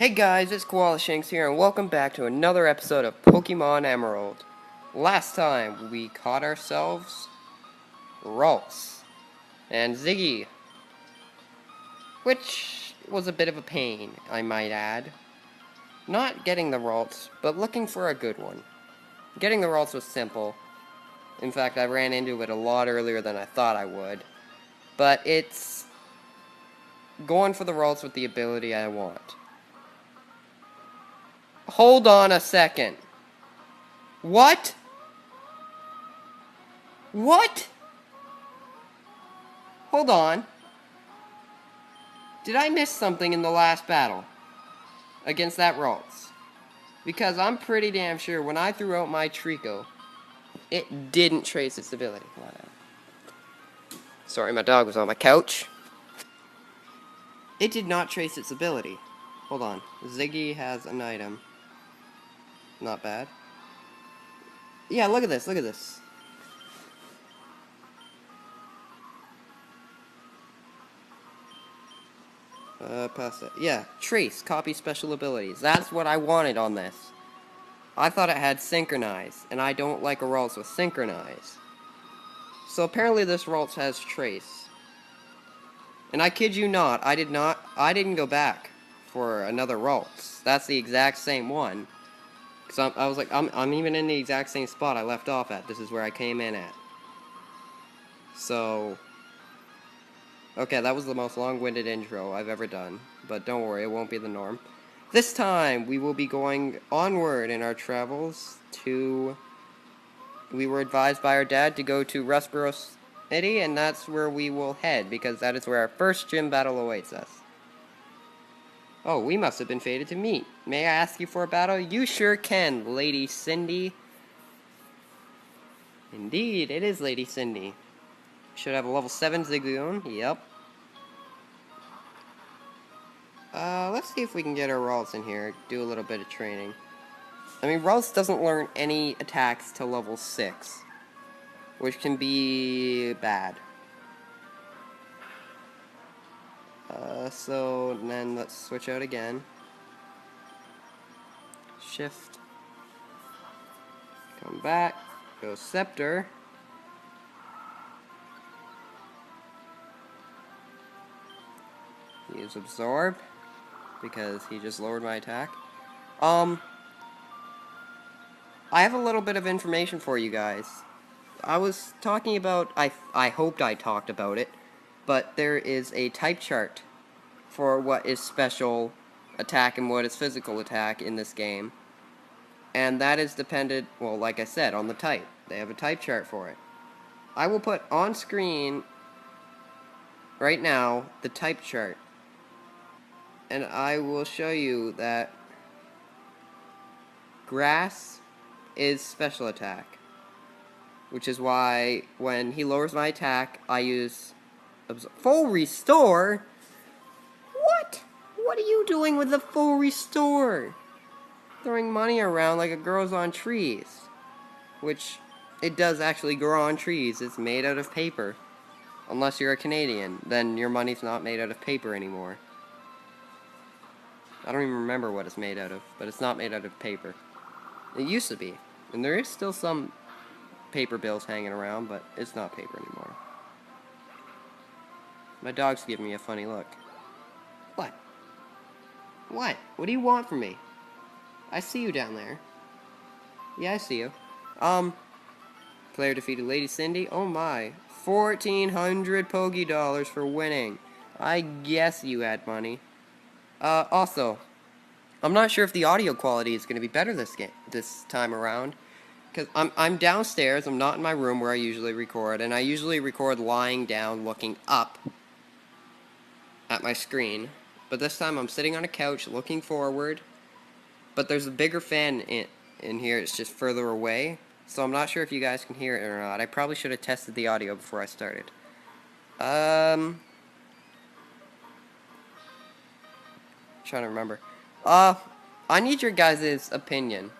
Hey guys, it's Koalashanks here, and welcome back to another episode of Pokemon Emerald. Last time, we caught ourselves Ralts and Ziggy, which was a bit of a pain, I might add. Not getting the Ralts, but looking for a good one. Getting the Ralts was simple. In fact, I ran into it a lot earlier than I thought I would. But it's going for the Ralts with the ability I want. Hold on a second. What? What? Hold on. Did I miss something in the last battle against that Ralts? Because I'm pretty damn sure when I threw out my Trico, it didn't trace its ability. Sorry, my dog was on my couch. It did not trace its ability. Hold on. Ziggy has an item. Not bad. Yeah, look at this, look at this. Past that. Yeah, trace, copy special abilities. That's what I wanted on this. I thought it had synchronize, and I don't like a Ralts with synchronize. So apparently this Ralts has trace. And I kid you not, I didn't go back for another Ralts. That's the exact same one. Because I was like, I'm even in the exact same spot I left off at. This is where I came in at. So, okay, that was the most long-winded intro I've ever done. But don't worry, it won't be the norm. This time, we will be going onward in our travels to... We were advised by our dad to go to Rustboro City, and that's where we will head, because that is where our first gym battle awaits us. Oh, we must have been fated to meet. May I ask you for a battle? You sure can, Lady Cindy. Indeed, it is Lady Cindy. Should have a level 7 Zigzagoon. Yep. Let's see if we can get our Ralts in here. Do a little bit of training. I mean, Ralts doesn't learn any attacks till level 6. Which can be bad. So then let's switch out again. Shift. Come back. Go Scepter. Use Absorb. Because he just lowered my attack. I have a little bit of information for you guys. I was talking about, I hoped I talked about it, but there is a type chart for what is special attack and what is physical attack in this game. And that is dependent, well, like I said, on the type. They have a type chart for it. I will put on screen, right now, the type chart. And I will show you that Grass is special attack. Which is why, when he lowers my attack, I use full restore? What? What are you doing with the full restore? Throwing money around like it grows on trees. Which, it does actually grow on trees. It's made out of paper. Unless you're a Canadian, then your money's not made out of paper anymore. I don't even remember what it's made out of, but it's not made out of paper. It used to be. And there is still some paper bills hanging around, but it's not paper anymore. My dog's giving me a funny look. What? What? What do you want from me? I see you down there. Yeah, I see you. Player defeated Lady Cindy. Oh my. 1,400 Poké Dollars for winning. I guess you had money. Also, I'm not sure if the audio quality is going to be better this time around. Because I'm downstairs, I'm not in my room where I usually record, and I usually record lying down, looking up at my screen. But this time I'm sitting on a couch, looking forward, but there's a bigger fan in here, it's just further away, so I'm not sure if you guys can hear it or not. I probably should have tested the audio before I started. Trying to remember. I need your guys' opinion.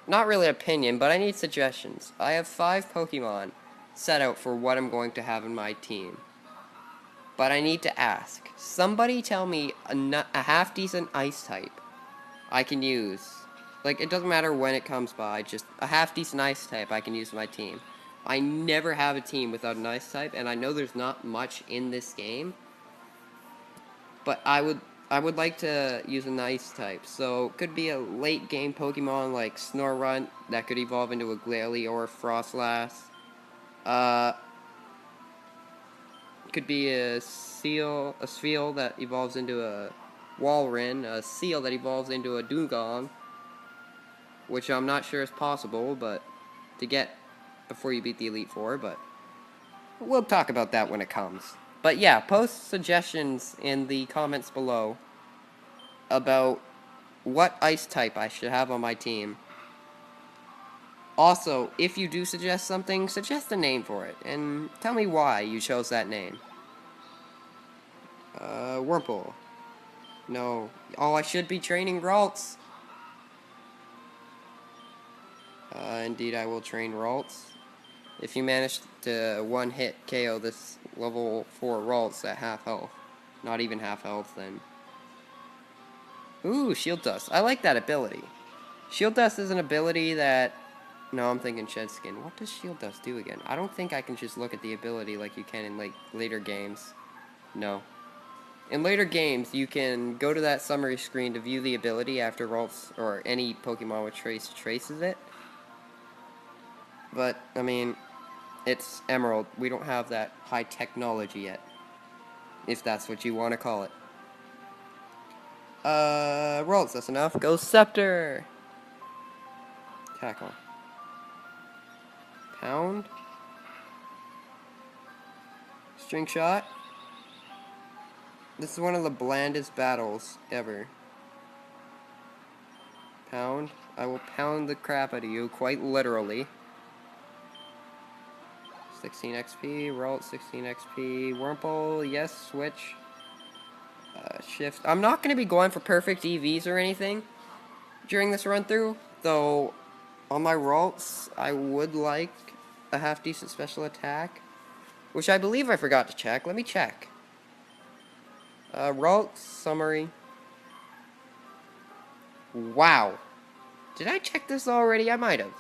Not really opinion, but I need suggestions. I have 5 Pokemon set out for what I'm going to have in my team. But I need to ask. Somebody tell me a half-decent ice type I can use. Like, it doesn't matter when it comes by, just a half-decent ice type I can use for my team. I never have a team without an ice type, and I know there's not much in this game. But I would like to use an ice type. So, it could be a late-game Pokemon like Snorunt that could evolve into a Glalie or a Frostlass. Could be a Spheal that evolves into a Walrein, a Seal that evolves into a Dugong, which I'm not sure is possible, but to get before you beat the Elite Four, but we'll talk about that when it comes. But yeah, post suggestions in the comments below about what ice type I should have on my team. Also, if you do suggest something, suggest a name for it, and tell me why you chose that name. Wurmple. No. Oh, I should be training Ralts. Indeed, I will train Ralts. If you manage to one-hit KO this level 4 Ralts at half health, not even half health, then... Ooh, Shield Dust. I like that ability. Shield Dust is an ability that... No, I'm thinking Shed Skin. What does Shield Dust do again? I don't think I can just look at the ability like you can in, like, later games. No. In later games, you can go to that summary screen to view the ability after Ralts, or any Pokemon with traces it. But, I mean, it's Emerald. We don't have that high technology yet. If that's what you want to call it. Ralts, that's enough. Go Scepter! Tackle. Pound. String Shot. This is one of the blandest battles ever. Pound. I will pound the crap out of you, quite literally. 16 XP, Ralt 16 XP, Wurmple, yes, switch. Shift. I'm not going to be going for perfect EVs or anything during this run through, though on my Ralts, I would like a half-decent special attack, which I believe I forgot to check. Let me check. Ralts summary. Wow. Did I check this already? I might have.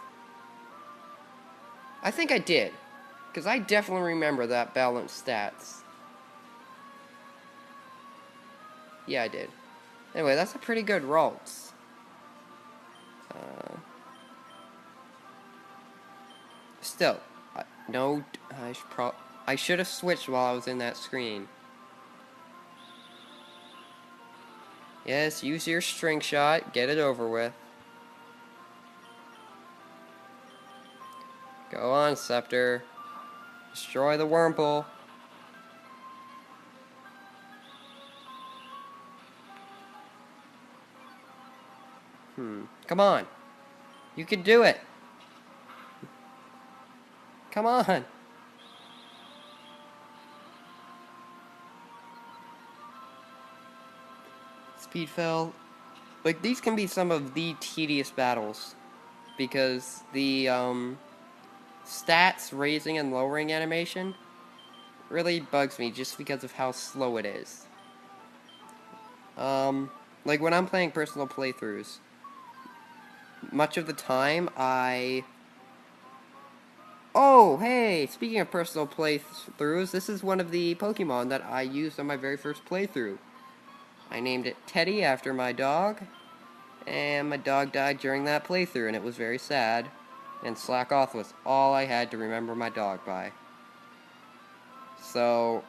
I think I did, because I definitely remember that balanced stats. Yeah, I did. Anyway, that's a pretty good Ralts. Still, no, I should have switched while I was in that screen. Yes, use your String Shot, get it over with. Go on, Scepter. Destroy the Wurmple. Come on. You can do it. Come on. Speed fell. Like, these can be some of the tedious battles, because the stats raising and lowering animation really bugs me just because of how slow it is. Like when I'm playing personal playthroughs, much of the time Oh, hey! Speaking of personal playthroughs, this is one of the Pokemon that I used on my very first playthrough. I named it Teddy after my dog, and my dog died during that playthrough, and it was very sad, and Slack Off was all I had to remember my dog by. So,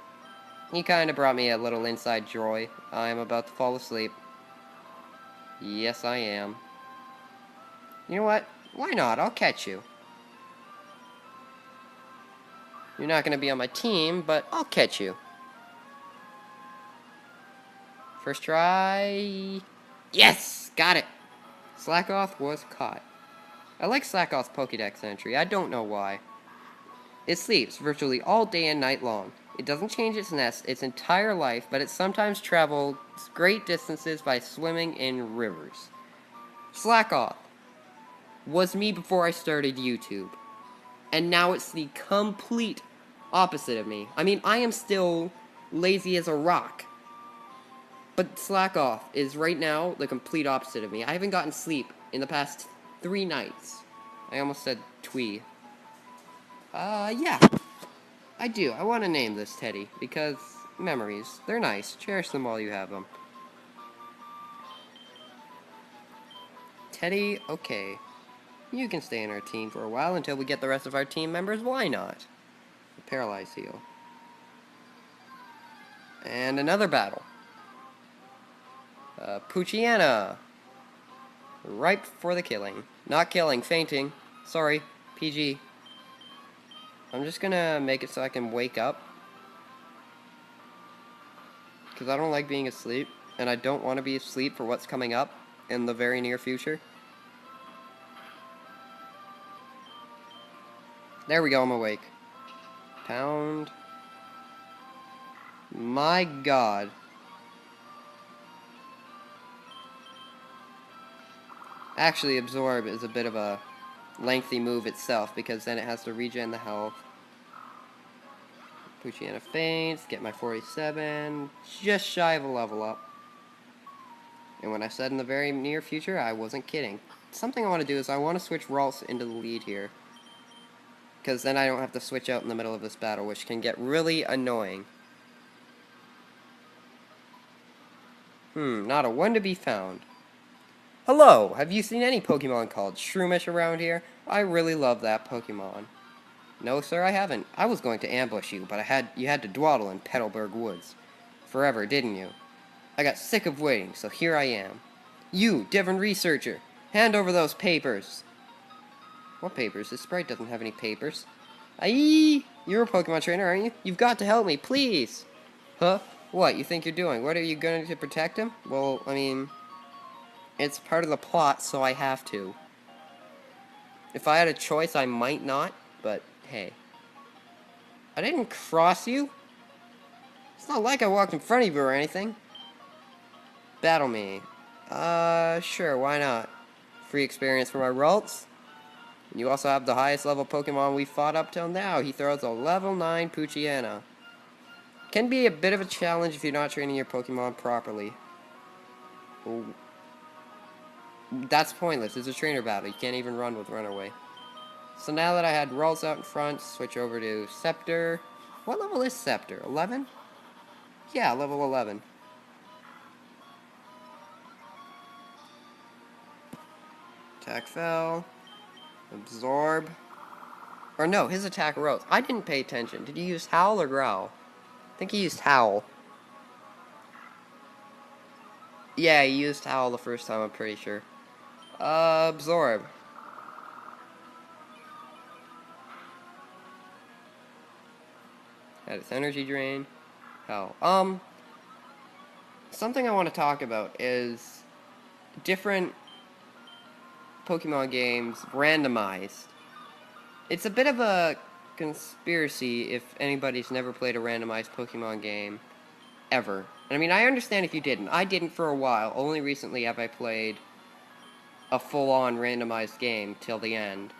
he kind of brought me a little inside joy. I am about to fall asleep. Yes, I am. You know what? Why not? I'll catch you. You're not going to be on my team, but I'll catch you. First try. Yes! Got it! Slackoth was caught. I like Slackoth's Pokédex entry. I don't know why. It sleeps virtually all day and night long. It doesn't change its nest its entire life, but it sometimes travels great distances by swimming in rivers. Slackoth was me before I started YouTube. And now it's the complete opposite of me. I mean, I am still lazy as a rock. But slack off is right now the complete opposite of me. I haven't gotten sleep in the past 3 nights. I almost said twee. Yeah. I do. I want to name this Teddy, because memories. They're nice. Cherish them while you have them. Teddy, okay. You can stay in our team for a while until we get the rest of our team members. Why not? Paralyze heal. And another battle. Poochiana. Ripe for the killing. Not killing, fainting. Sorry, PG. I'm just gonna make it so I can wake up. Because I don't like being asleep. And I don't want to be asleep for what's coming up in the very near future. There we go, I'm awake. Pound. My god. Actually, absorb is a bit of a lengthy move itself, because then it has to regen the health. Poochiana faints, get my 47, just shy of a level up. And when I said in the very near future, I wasn't kidding. Something I want to do is I want to switch Ralts into the lead here. Because then I don't have to switch out in the middle of this battle, which can get really annoying. Not a one to be found. Hello, have you seen any Pokemon called Shroomish around here? I really love that Pokemon. No, sir, I haven't. I was going to ambush you, but you had to dawdle in Petalburg Woods. Forever, didn't you? I got sick of waiting, so here I am. You, different researcher, hand over those papers. What papers? This sprite doesn't have any papers. Aye! You're a Pokemon trainer, aren't you? You've got to help me, please! Huh? What you think you're doing? What, are you going to protect him? Well, I mean, it's part of the plot, so I have to. If I had a choice, I might not, but hey. I didn't cross you. It's not like I walked in front of you or anything. Battle me. Sure, why not? Free experience for my Ralts. You also have the highest level Pokemon we've fought up till now. He throws a level 9 Poochiana. Can be a bit of a challenge if you're not training your Pokemon properly. Ooh. That's pointless. It's a trainer battle. You can't even run with Runaway. So now that I had Ralts out in front, switch over to Scepter. What level is Scepter? 11? Yeah, level 11. Attack fell. Absorb. Or no, his attack rose. I didn't pay attention. Did he use Howl or Growl? I think he used Howl. Yeah, he used Howl the first time, I'm pretty sure. Absorb. Had its energy drain. Howl. Something I want to talk about is different Pokemon games randomized. It's a bit of a conspiracy if anybody's never played a randomized Pokemon game ever. And I mean, I understand if you didn't. I didn't for a while. Only recently have I played a full-on randomized game till the end.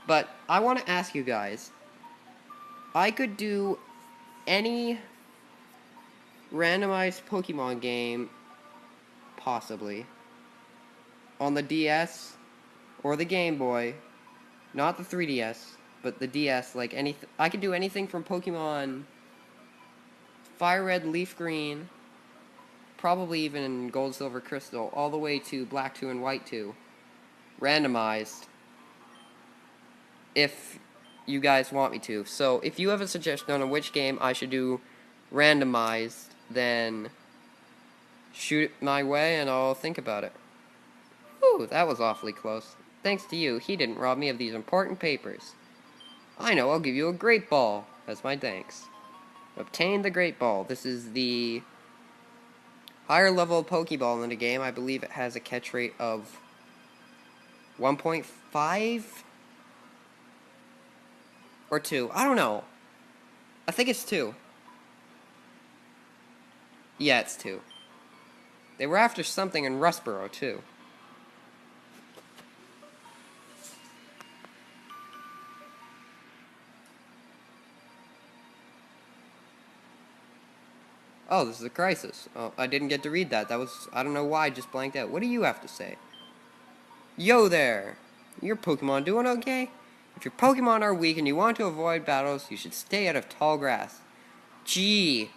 But I want to ask you guys, I could do any randomized Pokemon game possibly on the DS or the Game Boy, not the 3DS, but the DS. Like I could do anything from Pokemon Fire Red, Leaf Green, probably even Gold, Silver, Crystal, all the way to Black 2 and White 2, randomized, if you guys want me to. So if you have a suggestion on which game I should do randomized, then shoot it my way and I'll think about it. Whew, that was awfully close. Thanks to you, he didn't rob me of these important papers. I know, I'll give you a Great Ball as my thanks. Obtain the Great Ball. This is the higher level Pokeball in the game. I believe it has a catch rate of 1.5 or 2. I don't know. I think it's 2. Yeah, it's 2. They were after something in Rustboro, too. Oh, this is a crisis. Oh, I didn't get to read that. That was, I don't know why, I just blanked out. What do you have to say? Yo there! Your Pokemon doing okay? If your Pokemon are weak and you want to avoid battles, you should stay out of tall grass. Gee.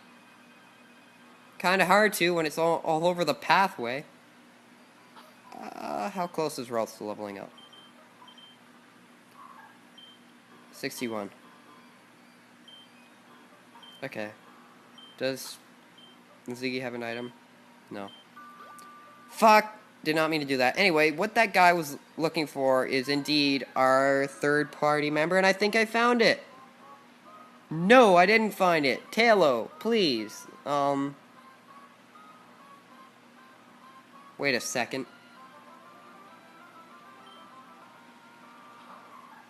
Kinda hard to when it's all over the pathway. How close is Ralts to leveling up? 61. Okay. Does Ziggy have an item? No. Fuck! Did not mean to do that. Anyway, what that guy was looking for is indeed our third-party member, and I think I found it. No, I didn't find it. Talo, please. Wait a second.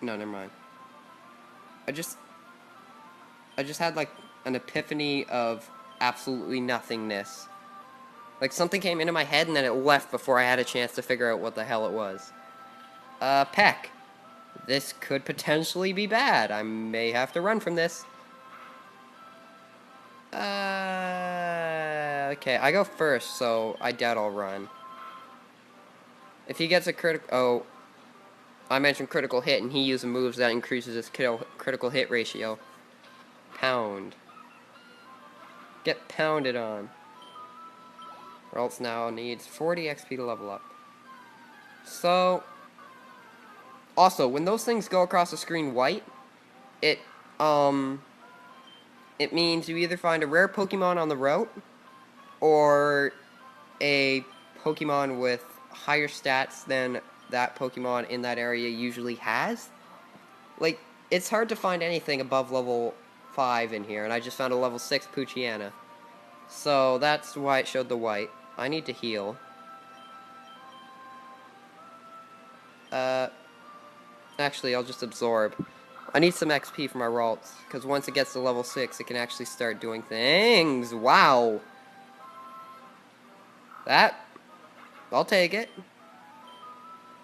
No, never mind. I just had, like, an epiphany of absolutely nothingness. Like, something came into my head and then it left before I had a chance to figure out what the hell it was. Peck. This could potentially be bad. I may have to run from this. Okay, I go first, so I doubt I'll run. If he gets a critical... Oh, I mentioned critical hit, and he uses moves that increases his critical hit ratio. Pound. Get pounded on. Ralts now needs 40 XP to level up. So... Also, when those things go across the screen white, it means you either find a rare Pokemon on the route, or a Pokemon with higher stats than that Pokemon in that area usually has. Like, it's hard to find anything above level 5 in here, and I just found a level 6 Poochyena. So that's why it showed the white. I need to heal. Actually, I'll just absorb. I need some XP for my Ralts, because once it gets to level 6, it can actually start doing things. Wow! I'll take it.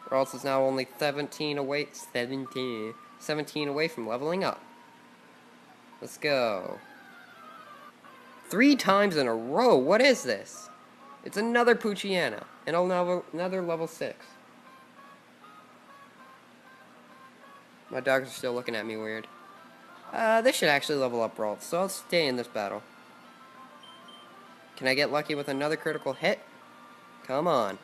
Ralts is now only 17 away from leveling up. Let's go. 3 times in a row, what is this? It's another Poochyena, and another level 6. My dogs are still looking at me weird. This should actually level up Ralts, so I'll stay in this battle. Can I get lucky with another critical hit? Come on.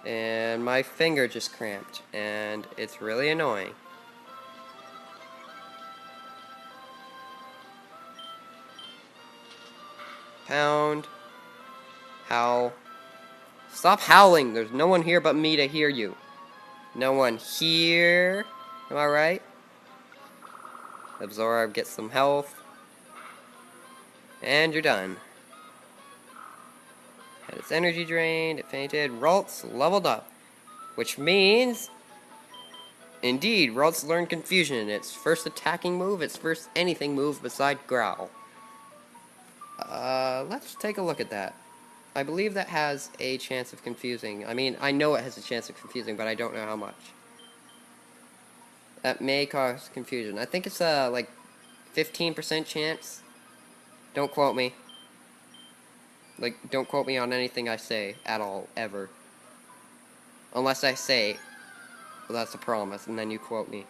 And my finger just cramped, and it's really annoying. Pound. Howl. Stop howling! There's no one here but me to hear you. No one here. Am I right? Absorb, get some health. And you're done. Had its energy drained, it fainted. Ralts leveled up. Which means... Indeed, Ralts learned Confusion. Its first attacking move, its first anything move beside Growl. Let's take a look at that. I believe that has a chance of confusing. I mean, I know it has a chance of confusing, but I don't know how much. That may cause confusion. I think it's like 15% chance. Don't quote me. Like, don't quote me on anything I say at all, ever. Unless I say, well, that's a promise, and then you quote me.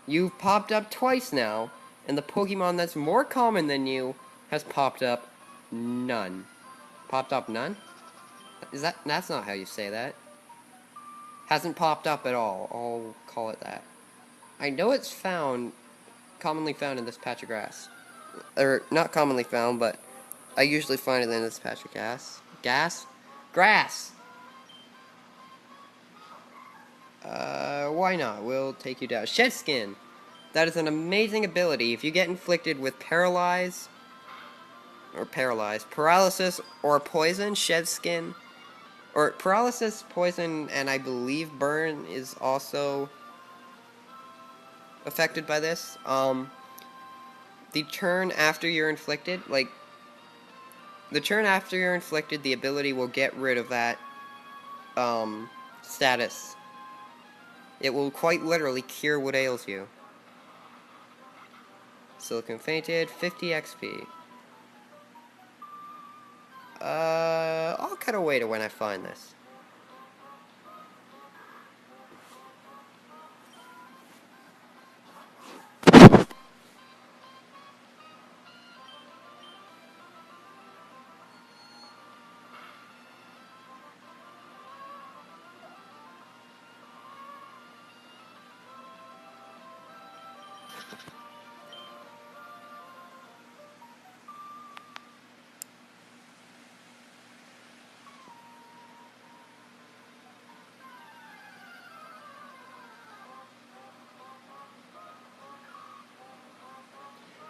You've popped up twice now, and the Pokemon that's more common than you has popped up none. Popped up none? That's not how you say that. Hasn't popped up at all. I'll call it that. I know it's commonly found in this patch of grass. Or, not commonly found, but I usually find it in this patch of grass. Grass! Why not? We'll take you down. Shed Skin! That is an amazing ability. If you get inflicted with paralysis, or poison, Shed Skin, or paralysis, poison, and I believe burn is also affected by this. The turn after you're inflicted, the ability will get rid of that, status. It will quite literally cure what ails you. Silicon fainted, 50 XP. I'll cut away to when I find this.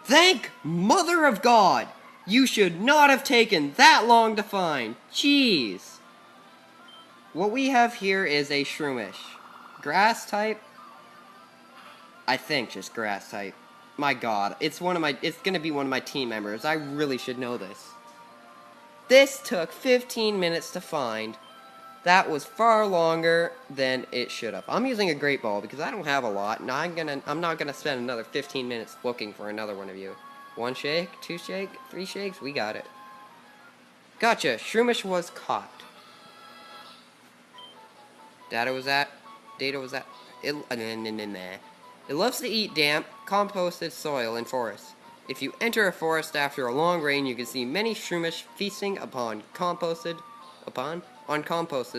Thank Mother of God! You should not have taken that long to find. Jeez. What we have here is a Shroomish. Grass type? I think just grass type. My god, it's gonna be one of my team members. I really should know this. This took 15 minutes to find. That was far longer than it should have. I'm using a great ball because I don't have a lot, and I'm not gonna spend another 15 minutes looking for another one of you. 1 shake, 2 shake, 3 shakes, we got it. Gotcha, Shroomish was caught. Data was at. It loves to eat damp, composted soil in forests. If you enter a forest after a long rain, you can see many Shroomish feasting on composted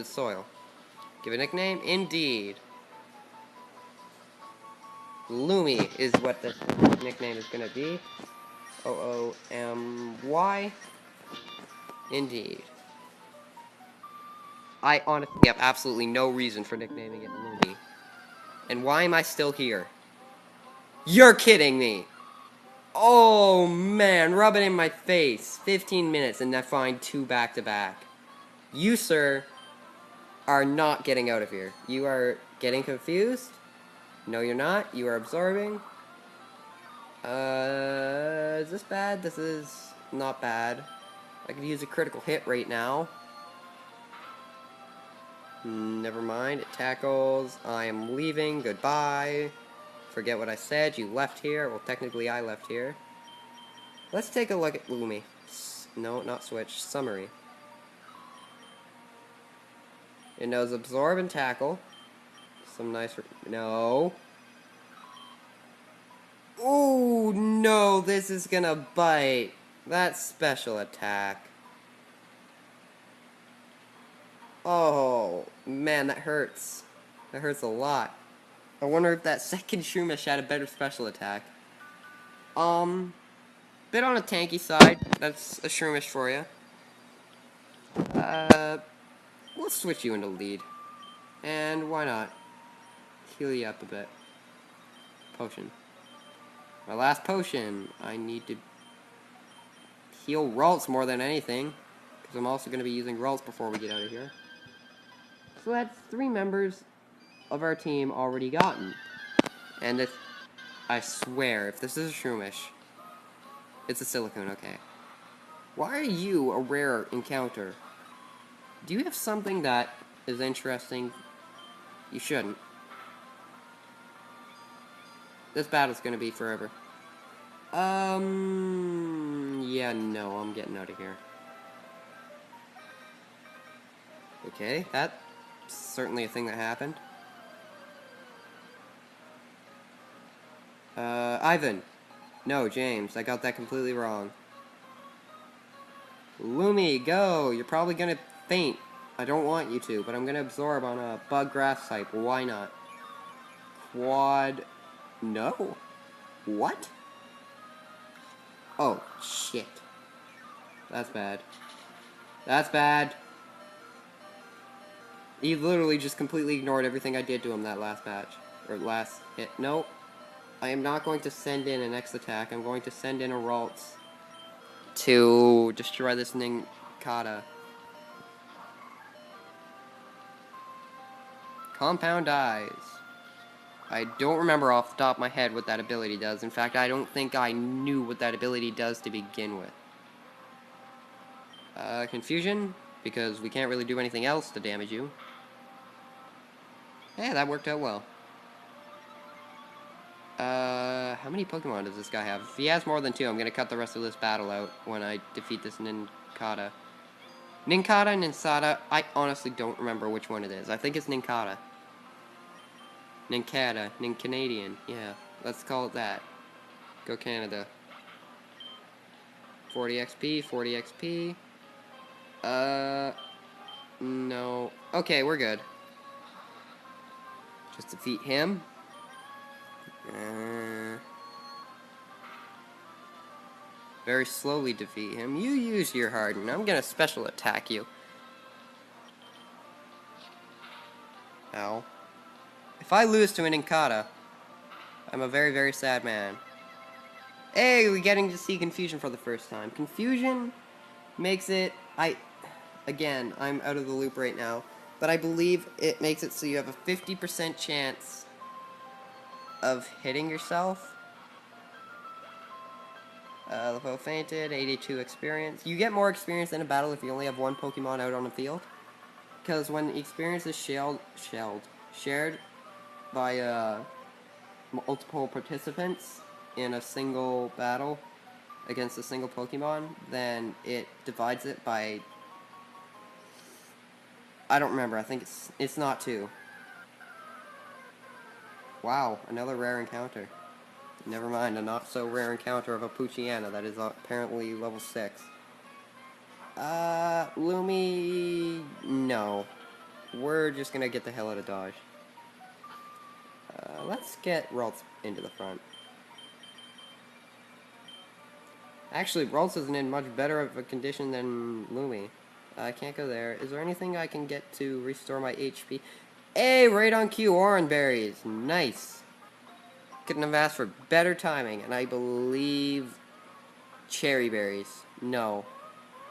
soil. Give a nickname? Indeed. Loomy is what the nickname is going to be. Oomy. Indeed. I honestly have absolutely no reason for nicknaming it Loomy. And why am I still here? You're kidding me! Oh man, rub it in my face. 15 minutes and I find 2 back to back. You, sir, are not getting out of here. You are getting confused? No, you're not. You are absorbing. Is this bad? This is not bad. I could use a critical hit right now. Never mind. It tackles. I am leaving. Goodbye. Forget what I said. You left here. Well, technically I left here. Let's take a look at Loomy. No, not switch. Summary. It knows absorb and tackle. Some nice... No. Oh, no. This is gonna bite. That's special attack. Oh, man, that hurts. That hurts a lot. I wonder if that second Shroomish had a better special attack. Bit on a tanky side. That's a Shroomish for you. We'll switch you into lead. And why not? Heal you up a bit. Potion. My last potion. I need to heal Ralts more than anything. Because I'm also going to be using Ralts before we get out of here. So that's 3 members of our team already gotten. And if, I swear, if this is a Shroomish, it's a Silicone, okay. Why are you a rare encounter? Do you have something that is interesting? You shouldn't. This battle's gonna be forever. Yeah, no, I'm getting out of here. Okay, that's certainly a thing that happened. Ivan. No, James, I got that completely wrong. Loomy, go! You're probably gonna faint. I don't want you to, but I'm gonna absorb on a bug grass type. Why not? Quad... No. What? Oh, shit. That's bad. That's bad. He literally just completely ignored everything I did to him that last match. Or last hit. Nope. I am not going to send in an X attack. I'm going to send in a Ralts to destroy this Ninkata. Compound Eyes. I don't remember off the top of my head what that ability does. In fact, I don't think I knew what that ability does to begin with. Confusion, because we can't really do anything else to damage you. Hey, that worked out well. How many Pokemon does this guy have? If he has more than 2, I'm gonna cut the rest of this battle out when I defeat this Nincada. Ninsada, I honestly don't remember which one it is. I think it's Nincada. Nincanadian, yeah. Let's call it that. Go Canada. 40 XP, 40 XP. No. Okay, we're good. Just defeat him. Very slowly defeat him. You use your Harden. I'm gonna special attack you. Ow. If I lose to an Inkata, I'm a very, very sad man. Hey, we're getting to see Confusion for the first time. Confusion makes it... Again, I'm out of the loop right now, but I believe it makes it so you have a 50% chance of hitting yourself. Lepo fainted, 82 experience. You get more experience in a battle if you only have one Pokemon out on the field. Because when experience is shared by multiple participants in a single battle against a single Pokemon, then it divides it by... I don't remember. I think it's not 2. Wow, another rare encounter. Never mind, a not so rare encounter of a Poochyena that is apparently level 6. Loomy... No. We're just gonna get the hell out of Dodge. Let's get Ralts into the front. Actually, Ralts isn't in much better of a condition than Loomy. I can't go there. Is there anything I can get to restore my HP? Hey, right on cue, Oran Berries. Nice. Couldn't have asked for better timing, and I believe Cherry Berries. No.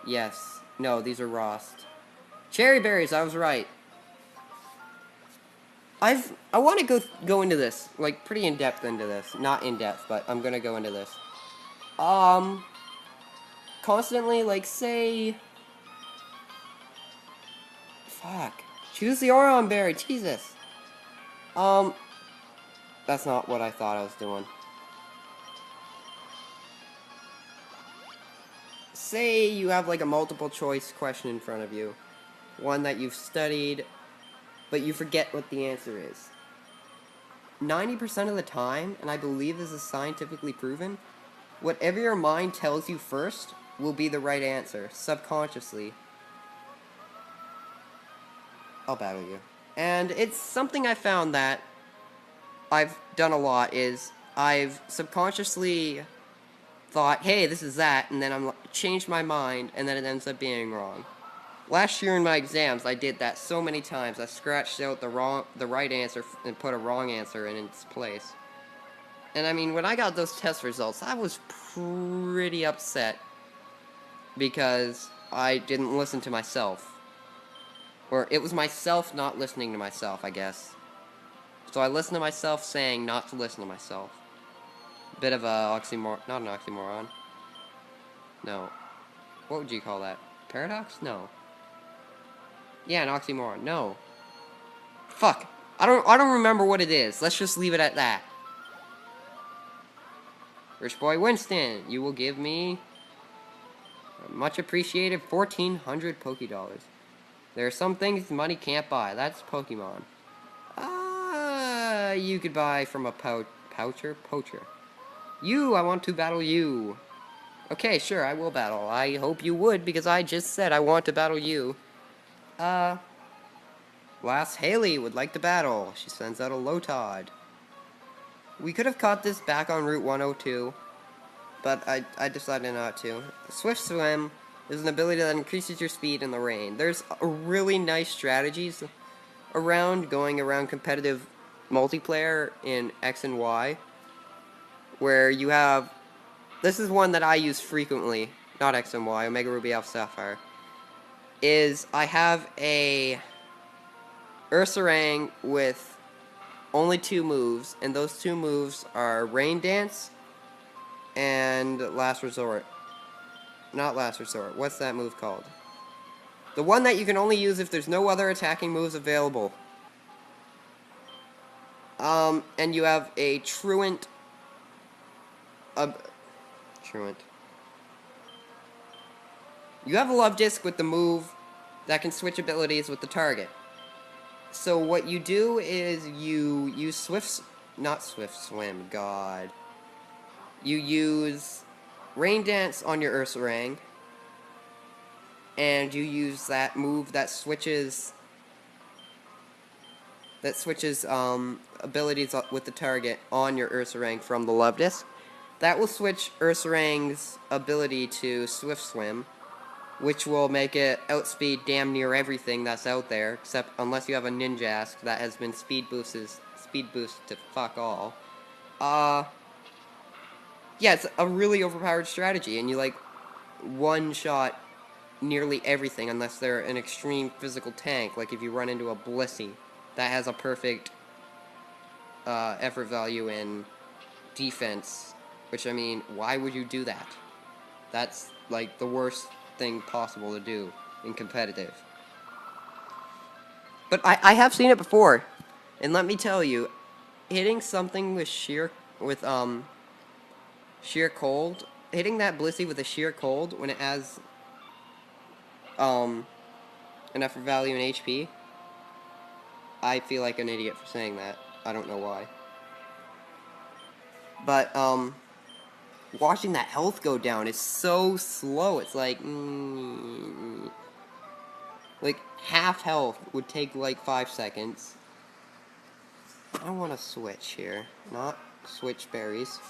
Yes. No, these are Rost. Cherry Berries, I was right. I want to go into this, like, pretty in-depth into this. Not in-depth, but I'm gonna go into this. Constantly, like, say... Fuck. Choose the Oran Berry, Jesus. That's not what I thought I was doing. Say you have, like, a multiple choice question in front of you. One that you've studied, but you forget what the answer is. 90% of the time, and I believe this is scientifically proven, whatever your mind tells you first will be the right answer, subconsciously. I'll battle you. And it's something I found that I've done a lot, is I've subconsciously thought, hey, this is that, and then I'm changed my mind, and then it ends up being wrong. Last year in my exams, I did that so many times. I scratched out the right answer and put a wrong answer in its place. And I mean, when I got those test results, I was pretty upset because I didn't listen to myself. Or it was myself not listening to myself, I guess. So I listened to myself saying not to listen to myself. Bit of a oxymoron. Not an oxymoron. No. What would you call that? Paradox? No. Yeah, an oxymoron. No. Fuck. I don't remember what it is. Let's just leave it at that. Rich Boy Winston, you will give me a much appreciated 1,400 Pokédollars. There are some things money can't buy. That's Pokemon. You could buy from a poacher. You, I want to battle you. Okay, sure, I will battle. I hope you would, because I just said I want to battle you. Lass Haley would like to battle. She sends out a Lotad. We could have caught this back on Route 102, but I decided not to. Swift Swim is an ability that increases your speed in the rain. There's really nice strategies going around competitive multiplayer in X and Y, where you have... This is one that I use frequently, not X and Y, Omega Ruby Alpha Sapphire, is I have a Ursaring with only 2 moves, and those 2 moves are Rain Dance and Last Resort. Not Last Resort. What's that move called? The one that you can only use if there's no other attacking moves available. And you have a Truant Truant. You have a love disc with the move that can switch abilities with the target. So what you do is you use not Swift Swim, God. You use Rain Dance on your Ursaring, and you use that move that switches abilities with the target on your Ursaring from the love disc. That will switch Ursarang's ability to Swift Swim, which will make it outspeed damn near everything that's out there, except unless you have a Ninjask that has been speed boosted to fuck all. Yeah, it's a really overpowered strategy, and you like one-shot nearly everything unless they're an extreme physical tank, like if you run into a Blissey that has a perfect effort value in defense, which, I mean, why would you do that? That's, like, the worst thing possible to do in competitive. But I have seen it before, and let me tell you, hitting something with sheer cold, hitting that Blissey with a sheer cold when it has an effort value in HP, I feel like an idiot for saying that. I don't know why. But watching that health go down is so slow. It's like half health would take like 5 seconds. I want to switch here, not switch berries.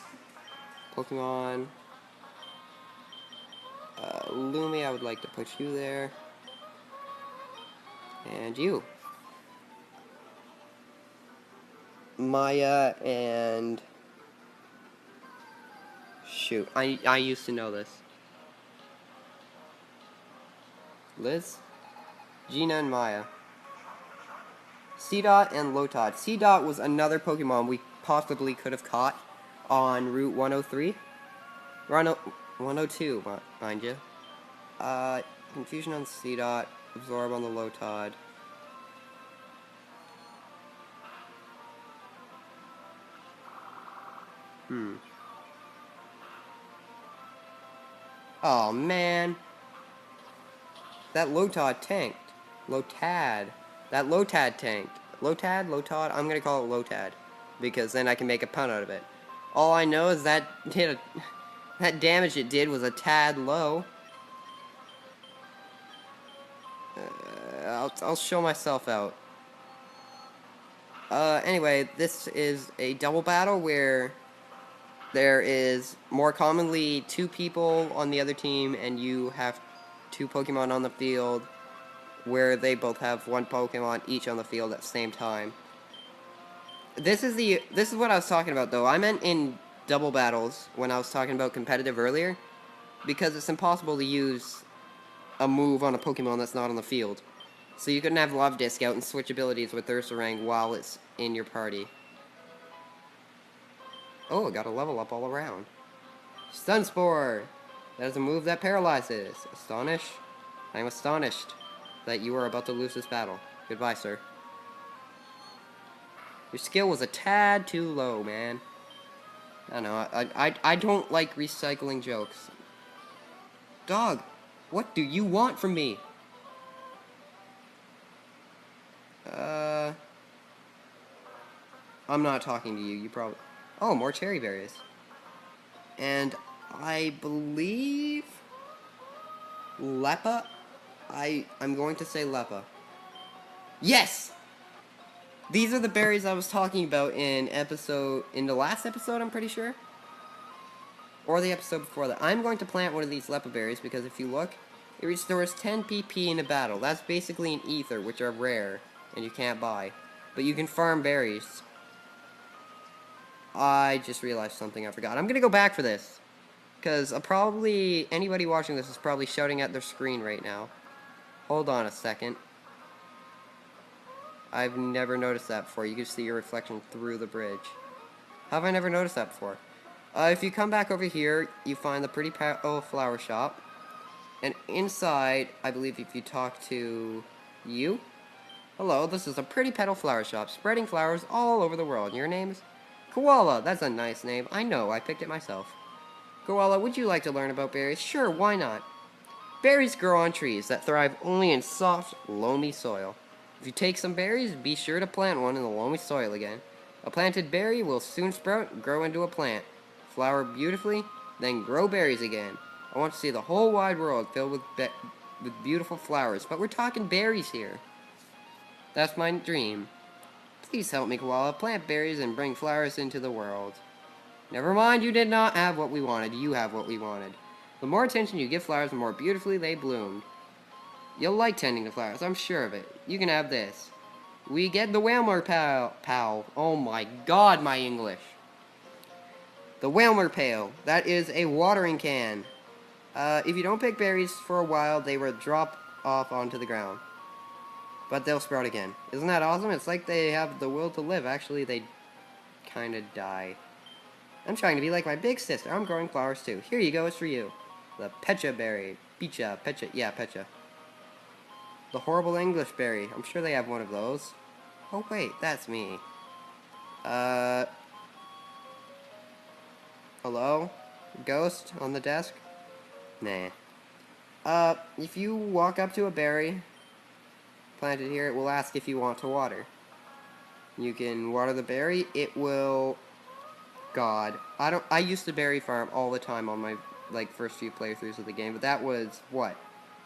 Pokemon Loomy, I would like to put you there, and you, Maya, and shoot, I used to know this. Liz, Gina, and Maya. Seedot and Lotad. Seedot was another Pokemon we possibly could have caught on Route 103. 102, mind you. Confusion on Seedot, Absorb on the Lotad. Oh, man. That Lotad tanked. Lotad. That Lotad tanked. Lotad? I'm gonna call it Lotad, because then I can make a pun out of it. All I know is that that damage it did was a tad low. I'll show myself out. Anyway, this is a double battle where there is more commonly 2 people on the other team, and you have 2 Pokemon on the field, where they both have 1 Pokemon each on the field at the same time. This is what I was talking about, though. I meant in double battles when I was talking about competitive earlier, because it's impossible to use a move on a Pokemon that's not on the field. So you couldn't have Love Disc out and switch abilities with Ursaring while it's in your party. Oh, I got a level up all around. Stun Spore! That is a move that paralyzes. Astonish? I am astonished that you are about to lose this battle. Goodbye, sir. Your skill was a tad too low, man. I don't know, I don't like recycling jokes. Dog, what do you want from me? I'm not talking to you, you probably... Oh, more cherry berries. And I believe... Leppa? I'm going to say Leppa. Yes! These are the berries I was talking about in the last episode, I'm pretty sure. Or the episode before that. I'm going to plant one of these Leppa berries because if you look, it restores 10 PP in a battle. That's basically an ether, which are rare and you can't buy. But you can farm berries. I just realized something I forgot. I'm gonna go back for this. Because probably anybody watching this is probably shouting at their screen right now. Hold on a second. I've never noticed that before. You can see your reflection through the bridge. How have I never noticed that before? If you come back over here, you find the Pretty Petal Flower Shop. And inside, I believe if you talk to you. Hello, this is a Pretty Petal Flower Shop, spreading flowers all over the world. Your name's Koala. That's a nice name. I know, I picked it myself. Koala, would you like to learn about berries? Sure, why not? Berries grow on trees that thrive only in soft, loamy soil. If you take some berries, be sure to plant one in the loamy soil again. A planted berry will soon sprout and grow into a plant, flower beautifully, then grow berries again. I want to see the whole wide world filled with beautiful flowers, but we're talking berries here. That's my dream. Please help me, Koala. Plant berries and bring flowers into the world. Never mind, you did not have what we wanted. You have what we wanted. The more attention you give flowers, the more beautifully they bloomed. You'll like tending to flowers, I'm sure of it. You can have this. We get the Whalmer pail. Oh my god, my English. The Whalmer pail. That is a watering can. If you don't pick berries for a while, they will drop off onto the ground. But they'll sprout again. Isn't that awesome? It's like they have the will to live. Actually, they kind of die. I'm trying to be like my big sister. I'm growing flowers too. Here you go, it's for you. The Pecha berry. Pecha. The horrible English berry. I'm sure they have one of those. Oh wait, that's me. Hello? Ghost on the desk? Nah. If you walk up to a berry planted here, it will ask if you want to water. You can water the berry. It will... God. I used to berry farm all the time on my, first few playthroughs of the game, but that was, what,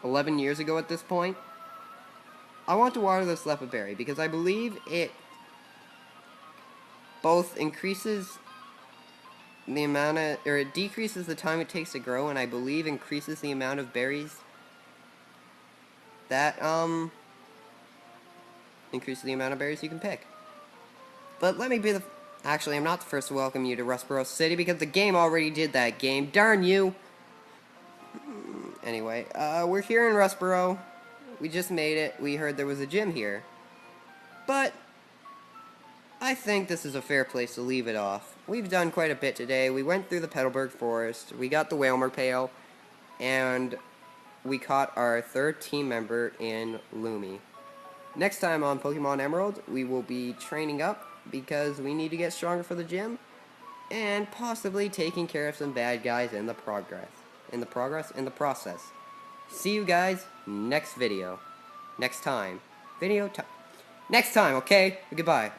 11 years ago at this point? I want to water this leopard berry because I believe it both increases the amount of, or it decreases the time it takes to grow, and I believe increases the amount of berries that, increases the amount of berries you can pick. But let me be the, actually, I'm not the first to welcome you to Rustboro City because the game already did that game. Darn you! Anyway, we're here in Rustboro. We just made it. We heard there was a gym here. But I think this is a fair place to leave it off. We've done quite a bit today. We went through the Petalburg Forest, we got the Whalmer Pail, and we caught our third team member in Loomy. Next time on Pokemon Emerald, we will be training up because we need to get stronger for the gym, and possibly taking care of some bad guys in the process. See you guys next video. Next time. Next time, okay? Goodbye.